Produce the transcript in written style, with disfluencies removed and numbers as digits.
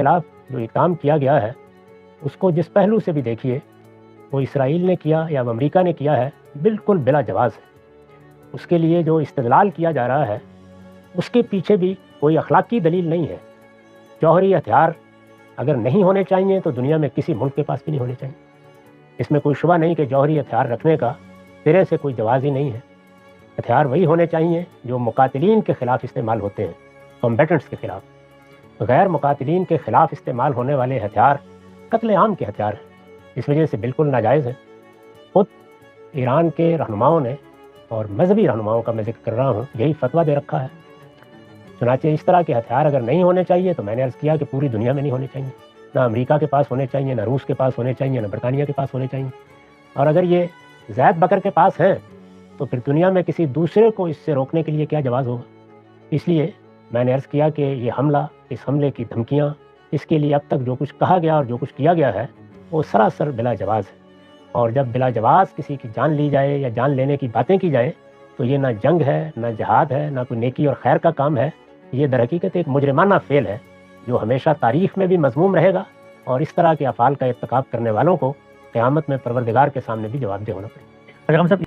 خلاف جو اقدام کیا گیا ہے اس کو جس پہلو سے بھی دیکھیے، وہ اسرائیل نے کیا یا وہ امریکہ نے کیا ہے، بالکل بلا جواز ہے۔ اس کے لیے جو استدلال کیا جا رہا ہے اس کے پیچھے بھی کوئی اخلاقی دلیل نہیں ہے۔ جوہری ہتھیار اگر نہیں ہونے چاہیے تو دنیا میں کسی ملک کے پاس بھی نہیں ہونے چاہیے۔ اس میں کوئی شبہ نہیں کہ جوہری ہتھیار رکھنے کا سرے سے کوئی جواز ہی نہیں ہے۔ ہتھیار وہی ہونے چاہیے جو مقاتلین کے خلاف استعمال ہوتے ہیں، کمبیٹنٹس کے خلاف۔ غیر مقاتلین کے خلاف استعمال ہونے والے ہتھیار قتل عام کے ہتھیار ہیں، اس وجہ سے بالکل ناجائز ہیں۔ خود ایران کے رہنماؤں نے، اور مذہبی رہنماؤں کا میں ذکر کر رہا ہوں، یہی فتویٰ دے رکھا ہے۔ چنانچہ اس طرح کے ہتھیار اگر نہیں ہونے چاہیے تو میں نے عرض کیا کہ پوری دنیا میں نہیں ہونے چاہیے، نہ امریکہ کے پاس ہونے چاہیے، نہ روس کے پاس ہونے چاہیے، نہ برطانیہ کے پاس ہونے چاہیے۔ اور اگر یہ زید بکر کے پاس ہیں تو پھر دنیا میں کسی دوسرے کو اس سے روکنے کے لیے کیا جواز ہوگا؟ اس لیے میں نے عرض کیا کہ یہ حملہ، اس حملے کی دھمکیاں، اس کے لیے اب تک جو کچھ کہا گیا اور جو کچھ کیا گیا ہے وہ سراسر بلا جواز ہے۔ اور جب بلا جواز کسی کی جان لی جائے یا جان لینے کی باتیں کی جائیں تو یہ نہ جنگ ہے، نہ جہاد ہے، نہ کوئی نیکی اور خیر کا کام ہے۔ یہ در حقیقت ایک مجرمانہ فعل ہے جو ہمیشہ تاریخ میں بھی مذموم رہے گا، اور اس طرح کے افعال کا ارتکاب کرنے والوں کو قیامت میں پروردگار کے سامنے بھی جواب دہ ہونا پڑے گا۔ اگر ہم سب